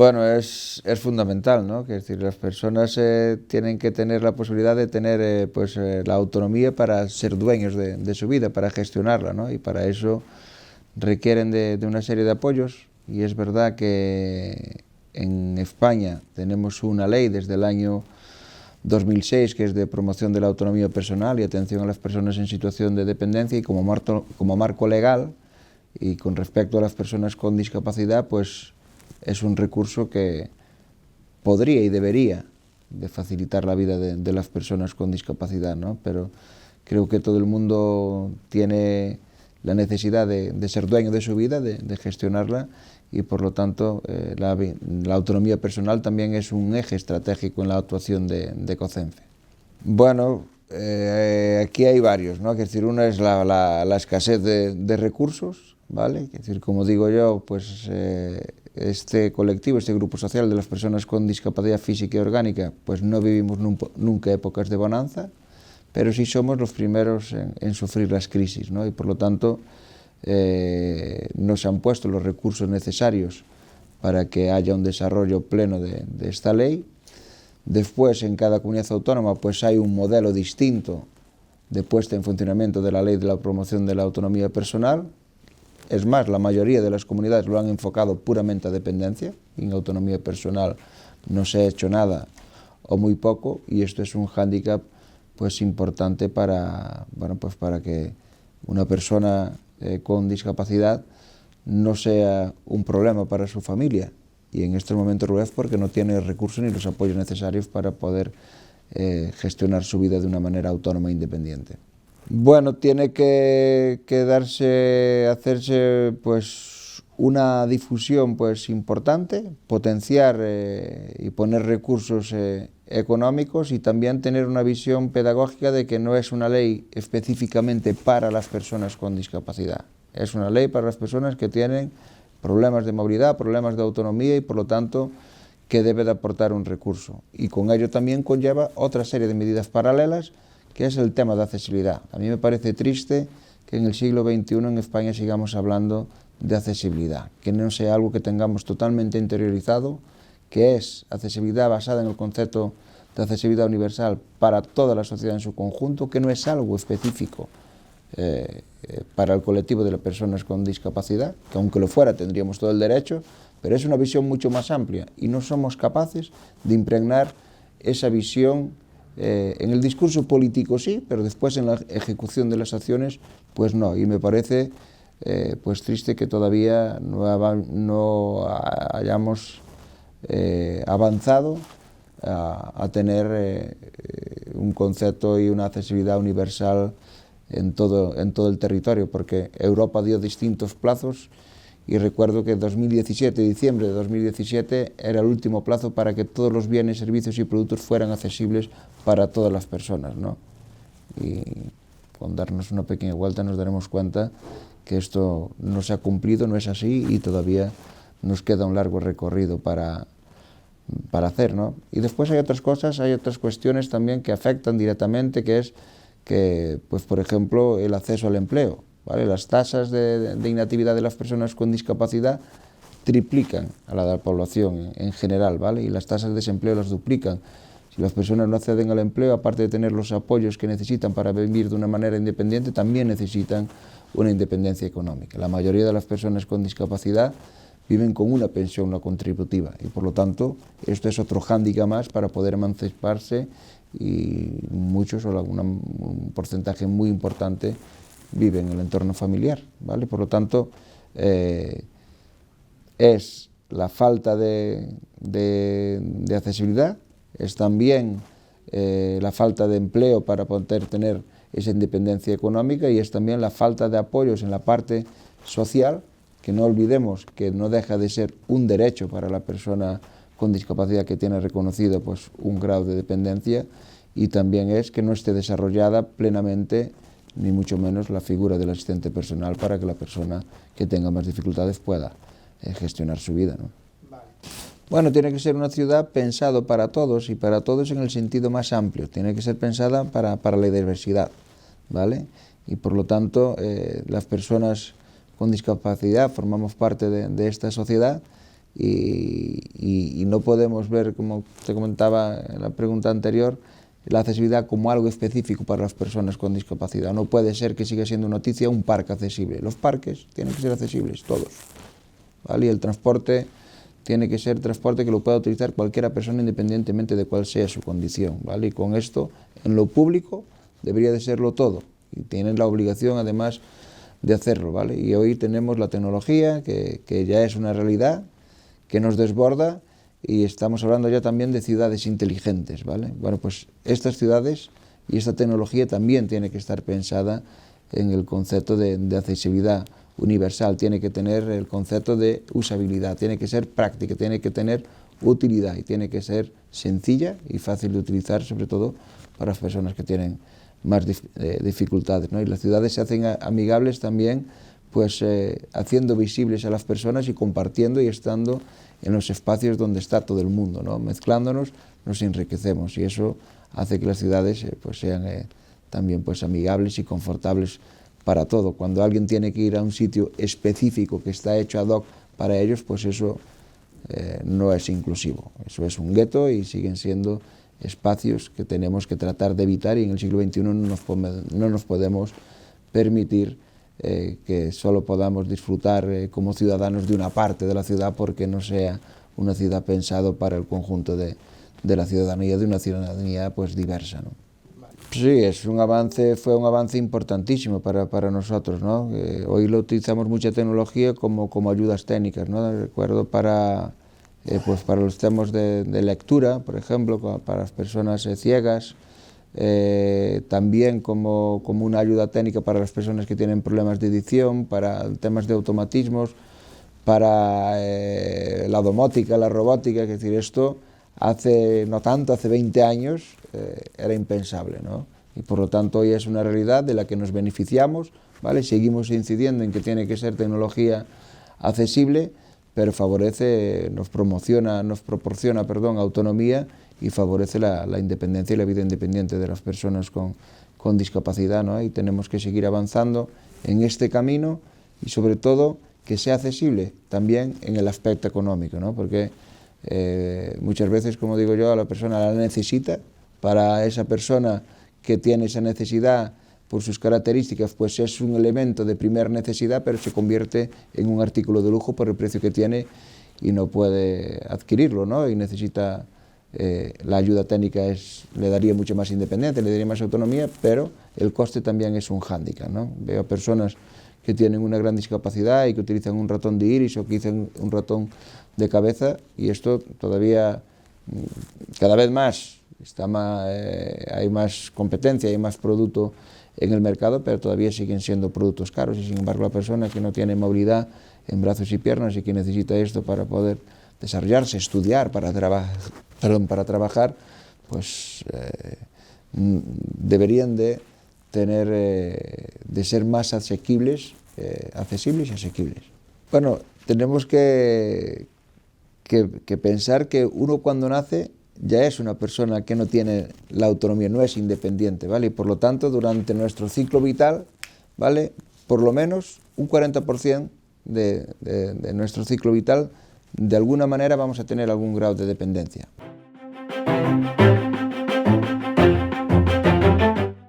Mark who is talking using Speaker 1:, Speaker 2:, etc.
Speaker 1: Bueno, es fundamental, ¿no? Que es decir, las personas tienen que tener la posibilidad de tener la autonomía para ser dueños de su vida, para gestionarla, ¿no? Y para eso requieren de una serie de apoyos. Y es verdad que en España tenemos una ley desde el año 2006 que es de promoción de la autonomía personal y atención a las personas en situación de dependencia, y como marco legal y con respecto a las personas con discapacidad, pues es un recurso que podría y debería de facilitar la vida de las personas con discapacidad, ¿no? Pero creo que todo el mundo tiene la necesidad de ser dueño de su vida, de gestionarla, y por lo tanto la autonomía personal también es un eje estratégico en la actuación de COCENFE. Bueno, aquí hay varios, ¿no? Es decir, una es la escasez de recursos, ¿vale? Es decir, como digo yo, pues este colectivo, este grupo social de las personas con discapacidad física y orgánica, pues no vivimos nunca épocas de bonanza, pero sí somos los primeros en sufrir las crisis, ¿no? Y por lo tanto no se han puesto los recursos necesarios para que haya un desarrollo pleno de esta ley. Después, en cada comunidad autónoma, pues hay un modelo distinto de puesta en funcionamiento de la ley de la promoción de la autonomía personal. Es más, la mayoría de las comunidades lo han enfocado puramente a dependencia, y en autonomía personal no se ha hecho nada o muy poco, y esto es un hándicap pues importante para que una persona con discapacidad no sea un problema para su familia, y en estos momentos lo es porque no tiene recursos ni los apoyos necesarios para poder gestionar su vida de una manera autónoma e independiente. Bueno, tiene que hacerse pues una difusión pues importante, potenciar y poner recursos económicos, y también tener una visión pedagógica de que no es una ley específicamente para las personas con discapacidad. Es una ley para las personas que tienen problemas de movilidad, problemas de autonomía, y por lo tanto que debe de aportar un recurso. Y con ello también conlleva otra serie de medidas paralelas, que es el tema de accesibilidad. A mí me parece triste que en el siglo XXI en España sigamos hablando de accesibilidad, que no sea algo que tengamos totalmente interiorizado, que es accesibilidad basada en el concepto de accesibilidad universal para toda la sociedad en su conjunto, que no es algo específico para el colectivo de las personas con discapacidad, que aunque lo fuera tendríamos todo el derecho, pero es una visión mucho más amplia, y no somos capaces de impregnar esa visión en el discurso político sí, pero después en la ejecución de las acciones pues no, y me parece pues triste que todavía no hayamos avanzado a tener un concepto y una accesibilidad universal en todo el territorio, porque Europa dio distintos plazos, y recuerdo que diciembre de 2017 era el último plazo para que todos los bienes, servicios y productos fueran accesibles para todas las personas, ¿no? Y con darnos una pequeña vuelta nos daremos cuenta que esto no se ha cumplido, no es así, y todavía nos queda un largo recorrido para hacer, ¿no? Y después hay otras cosas, hay otras cuestiones también que afectan directamente, que es que, pues por ejemplo, el acceso al empleo, ¿vale? Las tasas de inactividad de las personas con discapacidad triplican a la de la población en general, ¿vale? Y las tasas de desempleo las duplican. Si las personas no acceden al empleo, aparte de tener los apoyos que necesitan para vivir de una manera independiente, también necesitan una independencia económica. La mayoría de las personas con discapacidad viven con una pensión no contributiva, y por lo tanto esto es otro hándicap más para poder emanciparse, y muchos o un porcentaje muy importante viven en el entorno familiar, ¿vale? Por lo tanto es la falta de accesibilidad, es también la falta de empleo para poder tener esa independencia económica, y es también la falta de apoyos en la parte social, que no olvidemos que no deja de ser un derecho para la persona con discapacidad que tiene reconocido pues un grado de dependencia, y también es que no esté desarrollada plenamente, ni mucho menos, la figura del asistente personal para que la persona que tenga más dificultades pueda gestionar su vida, ¿no? Vale. Bueno, tiene que ser una ciudad pensada para todos, y para todos en el sentido más amplio. Tiene que ser pensada para la diversidad, ¿vale? Y por lo tanto, las personas con discapacidad formamos parte de esta sociedad, y no podemos ver, como te comentaba en la pregunta anterior, la accesibilidad como algo específico para las personas con discapacidad. No puede ser que siga siendo noticia un parque accesible. Los parques tienen que ser accesibles, todos, ¿vale? Y el transporte tiene que ser transporte que lo pueda utilizar cualquier persona independientemente de cuál sea su condición, ¿vale? Y con esto, en lo público, debería de serlo todo. Y tienen la obligación, además, de hacerlo, ¿vale? Y hoy tenemos la tecnología, que ya es una realidad, que nos desborda, y estamos hablando ya también de ciudades inteligentes, ¿vale? Bueno, pues estas ciudades y esta tecnología también tiene que estar pensada en el concepto de accesibilidad universal, tiene que tener el concepto de usabilidad, tiene que ser práctica, tiene que tener utilidad y tiene que ser sencilla y fácil de utilizar, sobre todo para las personas que tienen más dificultades, ¿no? Y las ciudades se hacen amigables también, pues haciendo visibles a las personas y compartiendo y estando en los espacios donde está todo el mundo, ¿no? Mezclándonos nos enriquecemos y eso hace que las ciudades pues sean también pues amigables y confortables para todo. Cuando alguien tiene que ir a un sitio específico que está hecho ad hoc para ellos, pues eso no es inclusivo, eso es un gueto y siguen siendo espacios que tenemos que tratar de evitar y en el siglo XXI no nos podemos permitir que solo podamos disfrutar como ciudadanos de una parte de la ciudad porque no sea una ciudad pensada para el conjunto de la ciudadanía, de una ciudadanía pues diversa, ¿no? Sí, fue un avance importantísimo para nosotros, ¿no? Hoy lo utilizamos mucha tecnología como ayudas técnicas, ¿no? Recuerdo para los temas de lectura, por ejemplo, para las personas ciegas, también como una ayuda técnica para las personas que tienen problemas de edición, para temas de automatismos, para la domótica, la robótica, es decir, esto hace 20 años era impensable, ¿no? Y por lo tanto hoy es una realidad de la que nos beneficiamos, ¿vale? Seguimos incidiendo en que tiene que ser tecnología accesible, pero nos proporciona autonomía y favorece la independencia y la vida independiente de las personas con discapacidad, ¿no? Y tenemos que seguir avanzando en este camino y sobre todo que sea accesible también en el aspecto económico, ¿no? Porque muchas veces, como digo yo, a la persona la necesita, para esa persona que tiene esa necesidad por sus características, pues es un elemento de primera necesidad, pero se convierte en un artículo de lujo por el precio que tiene y no puede adquirirlo, ¿no? Y necesita, la ayuda técnica le daría mucha más independencia, le daría más autonomía, pero el coste también es un hándicap, ¿no? Veo personas que tienen una gran discapacidad y que utilizan un ratón de iris o que utilizan un ratón de cabeza y esto todavía cada vez más hay más competencia, hay más producto en el mercado, pero todavía siguen siendo productos caros y sin embargo la persona que no tiene movilidad en brazos y piernas y que necesita esto para poder desarrollarse, estudiar, para trabajar, pues deberían de ser más accesibles y asequibles. Bueno, tenemos que pensar que uno cuando nace ya es una persona que no tiene la autonomía, no es independiente, ¿vale? Y por lo tanto, durante nuestro ciclo vital, ¿vale? Por lo menos un 40% de nuestro ciclo vital, de alguna manera vamos a tener algún grado de dependencia.